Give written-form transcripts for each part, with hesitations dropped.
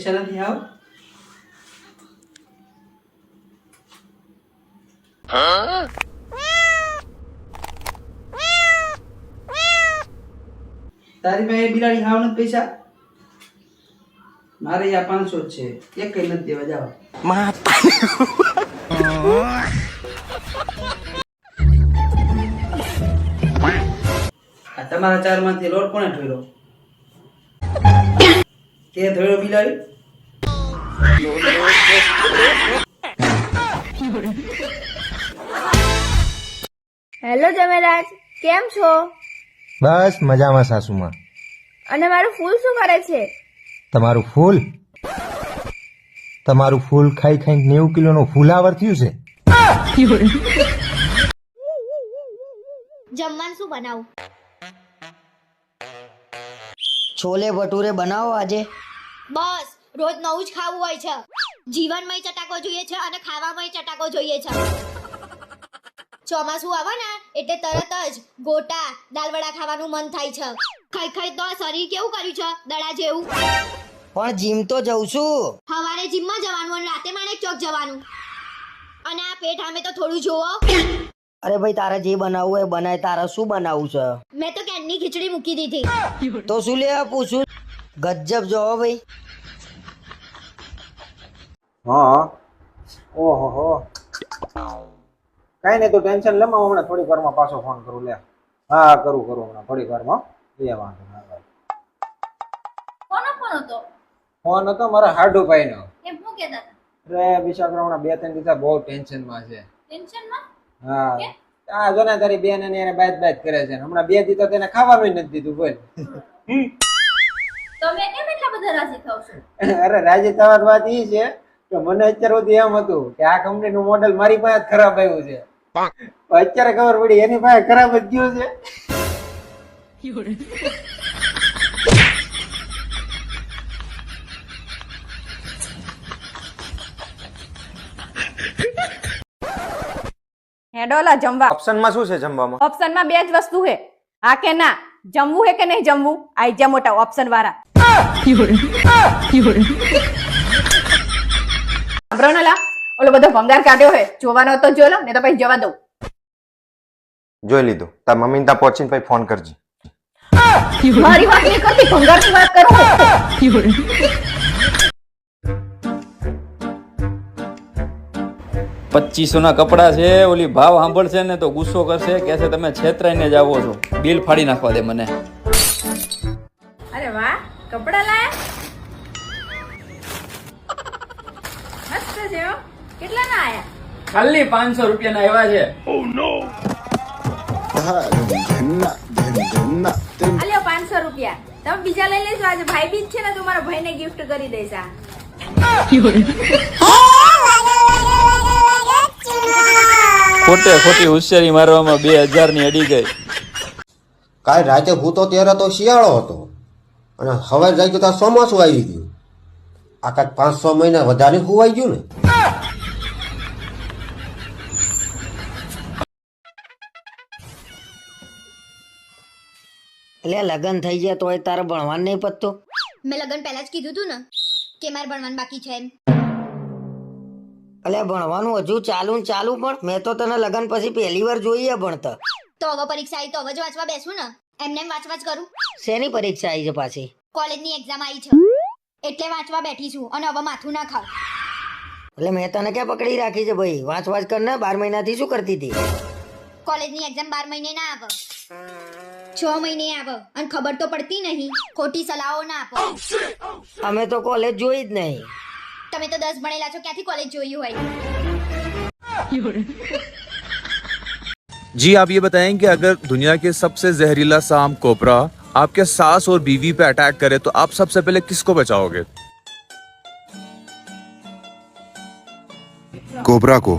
પૈસા નથી આવ તારી પાસે બિલાડી હાવ નથી પૈસા મારે યા 500 છે એક કઈ નથી દેવા જાવ આ તમારા ચાર માંથી લોટ કોણે ઠોર્યો કે ઠોર્યો બિલાડી હેલો જમેરાજ, કેમ છો? બસ મજામાં સાસુમાં. અને મારું ફૂલ શું કરે છે? તમારું ફૂલ ખાઈ ખાઈ 90 કિલોનો ફૂલાવર થયું છે. જમવાનું શું બનાવું? છોલે ભટુરે બનાવો આજે. બસ રોજ નવું જ ખાવું હોય છે. જીવનમાં ચટાકો જોઈએ છે અને ખાવામાં ચટાકો જોઈએ છે. ચોમાસું આવે ને એટલે તરત જ ગોટા દાલવડા ખાવાનું મન થાય છે. ખાઈ ખાઈ તો આ શરીર કેવું કર્યું છે, દડા જેવું. પણ જીમ તો જઉં છું. સવારે જીમમાં જવાનું અને રાતે માણેક ચોક જવાનું. અને આ પેટ સામે તો થોડું જોવો. અરે ભાઈ, તારે જે બનાવવું હોય બનાય. તારે શું બનાવવું છે? મેં તો કેનની ખીચડી મૂકી દીધી. તો શું લેવા પૂછું? ગજબ જો ભાઈ. હા ઓહો કઈ નહીં, તું ટેન્શન લે. હમણાં થોડી વારમાં પાછો ફોન કરું. લે હા કરું હમણાં થોડી વારમાં. એ વાંધો ના ભાઈ. કોનો ફોન હતો? ફોન હતો મારા હાડુભાઈ નો. એમ શું કહેતા હતા? અરે બિચારો હમણાં 2-3 દિવસ બહુ ટેન્શનમાં છે. ટેન્શનમાં? હા આ જો ને તારી બેન અને એને બાત કરે છે. હમણાં 2 દિવસ તો તેને ખાવાનું નથી દીધું. બોલ તમે કેમ એટલા બધા રાજી થાવ છો? અરે રાજી થવાની વાત એ છે કે મને અત્યારે સુધી એમ હતું કે આ કંપનીનું મોડેલ મારી પાસે જ ખરાબ આવ્યું છે. અત્યારે ખબર પડી એની પાસે ખરાબ જ ગયું છે. હેડોલા જમવા. ઓપ્શનમાં શું છે જમવામાં? ઓપ્શનમાં 2 જ વસ્તુ છે, હા કે ના. જમવું હે કે નહીં જમવું? આઈ જા મોટા ઓપ્શન વાળા. સાંભળોલા, ઓલો બધો ભંગાર કાઢ્યો હે, જોવાનો તો જો લો, ને તો પછી જવા દઉં. જોઈ લીધું. તાર મમ્મીને તા પહોંચીને પછી ફોન કરજે. મારી વાત નહીં કરતી, ભંગારની વાત કરું. 2500 ના કપડા છે. ઓલી ભાવ સાંભળશે ને તો ગુસ્સો કરશે, કહેશે તમે છેતરાઈને જ આવો છો, બિલ ફાડી નાખવા દે મને. અરે વાહ, કપડા લાયા મસ્ત છે હો. કેટલા ના આયા? ખાલી 500 રૂપિયાના આવ્યા છે. આલ્યો 500 રૂપિયા. તમે બીજા લઈ લેજો. આજે ભાઈ બીજ છે ને, તો મારા ભાઈને ગિફ્ટ કરી દઈશ. આ ખોટી હોશિયારી મારવામાં 2000 ની અડી ગઈ. કાલ રાતે હું તો ત્યારે તો શિયાળો હતો અને હવે જાગ્યું તો ચોમાસું આવી ગયું. આ કાંઈક 5-6 મહિના વધારે ખુવાઈ ગયું ને. એટલે લગ્ન થઈ ગયા તોય તારે ભણવાનું નહીં પતતું? મેં લગન પહેલા જ કીધું તું ને કે મારે ભણવાનું બાકી છે એમ. એટલે ભણવાનું હજુ ચાલુ ને ચાલુ. પણ મેં તો તને લગ્ન પછી પહેલી વાર જોઈએ ભણતા. તો હવે પરીક્ષા આવી તો હવે જ વાંચવા બેસું ને. એમને એમ વાંચવા જ કરું. શેની પરીક્ષા આવી છે પાછી? કોલેજની એક્ઝામ આવી છે એટલે વાંચવા બેઠી છું. અને હવે માથું ના ખાવ. એટલે મેં તને ક્યાં પકડી રાખી છે ભાઈ? વાંચ કર ને. 12 મહિનાથી શું કરતી હતી? કોલેજની એક્ઝામ 12 મહિને ના આવે, 6 મહિને આવે. અને ખબર તો પડતી નહીં, ખોટી સલાહો ના આપો. અમે તો કોલેજ જોઈ જ નહીં. તમે તો 10 ભણેલા છો, ક્યાંથી કોલેજ જોયું હોય? जी आप ये बताएं कि अगर दुनिया के सबसे जहरीला सांप कोबरा आपके सास और बीवी पे अटैक करे तो आप सबसे पहले किसको बचाओगे? कोबरा को.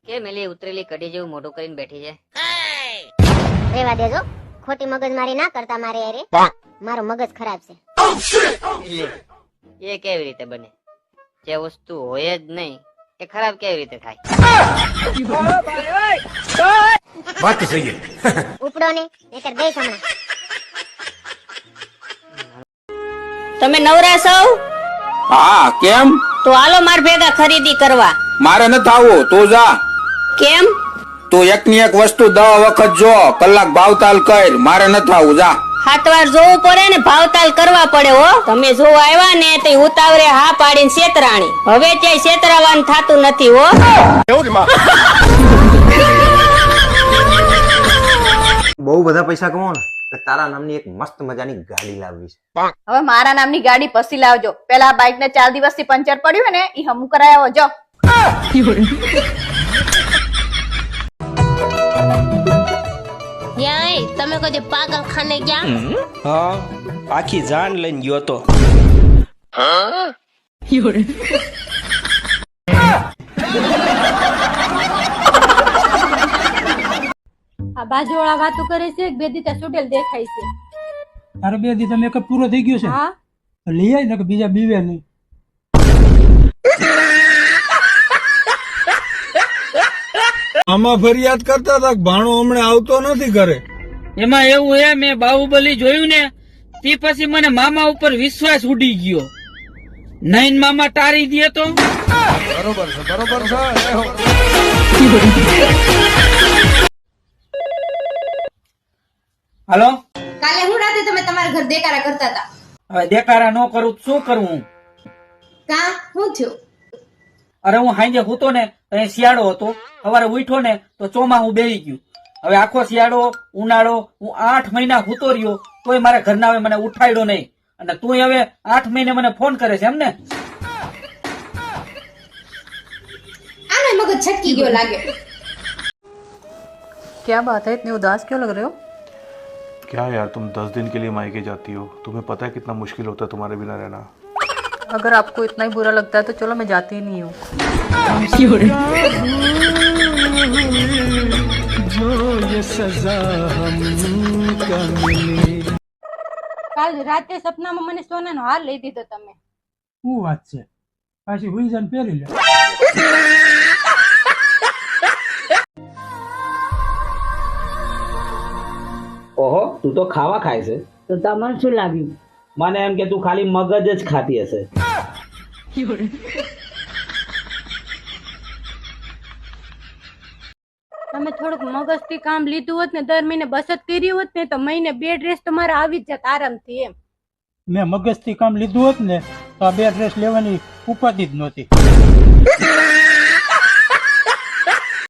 કે મેલી ઉતરેલી કડી જેવું મોઢું કરીને બેઠી છે. રેવા દેજો, ખોટી મગજમારી ના કરતા મારે અરે. મારો મગજ ખરાબ છે. એ કેવી રીતે બને? જે વસ્તુ હોય જ નહીં એ ખરાબ કેવી રીતે થાય? ઉપડો ને નહીતર દઈશ હમણાં. તમે નવરા સૌ? હા કેમ? તો હાલો માર ભેગા ખરીદી કરવા. મારે નથી આવું, તું જા. કેમ? તું એકની એક વસ્તુ 10 વખત જો, કલાક ભાવતાલ કર. મારે નથી આવું, જા. 7 વાર જોવું પડે ને ભાવતાલ કરવા પડે હો. તમે જો આવ્યા ને તે ઉતાવળે હા પાડીને છેતરાણી. હવે ક્યાંય છેતરાવાનું થાતું નથી હો. બહુ બધા પૈસા કમાવો ને તો તારા નામની એક મસ્ત મજાની ગાડી લાવવી છે. હવે મારા નામની ગાડી પછી લાવજો. પેલા બાઇક ને 4 દિવસથી પંચર પડ્યું ને એ હમું કરાયો જો. તમે કોઈ પાગલ ખાને ગયા? હા, આખી જાન લઈને ગયો તો. આ બાજુવાળા વાતો કરે છે બે દીતા સુટેલ દેખાય છે. તારે 2 દી મેકઅપ પૂરો થઈ ગયો છે. હા લઈ આવી ને કે બીજા બીવે નહીં. આમાં ફરિયાદ કરતા હતા ભાણો હમણાં આવતો નથી ઘરે. એમાં એવું હે, મેં બાહુબલી જોયું ને તે પછી મને મામા ઉપર વિશ્વાસ ઉડી ગયો. નૈન મામા તારી દે તો. બરોબર છે. હાલો, કાલે હું રાતે તમે તમારા ઘર દેકારા કરતા હતા. હવે દેખારા ન કરું તો શું કરવું? કા હું થયું? અરે હું હાંજે હૂતો ને તો એ શિયાળો હતો. સવારે ઉઠ્યો ને તો ચોમાસું બેહી ગયું. હવે આખો શિયાળો ઉનાળો હું 8 મહિના હૂતો રહ્યો તોય મારા ઘરના હવે મને ઉઠાડ્યો નહીં. અને તું હવે 8 મહિને મને ફોન કરે છે એમ ને? આને મગજ છટકી ગયો લાગે. क्या बात है, इतने उदास क्यों लग रहे हो? क्या यार, तुम 10 दिन के लिए मायके जाती हो, तुम्हें पता है कितना मुश्किल होता है तुम्हारे बिना रहना. अगर आपको इतना ही बुरा लगता है तो चलो मैं जाती ही नहीं हूँ. કાલ રાતે સપનામાં મને સોનાનો હાર લઈ દીધો તમે. શું વાત છે? પાછી હુઈ જાને પહેરી લે. ઓહો, તું તો ખાવા ખાય છે. તો તમને શું લાગ્યું? મને એમ કે તું ખાલી મગજ જ ખાતી હશે. તમે થોડુંક મગજથી કામ લીધું હોત ને દર મહિને બચત કરી હોત ને તો મહિને 2 ડ્રેસ તમારે આવી જ જાત આરામથી. એમ મેં મગજથી કામ લીધું હોત ને તો આ 2 ડ્રેસ લેવાની ઉપાધિ જ નહોતી.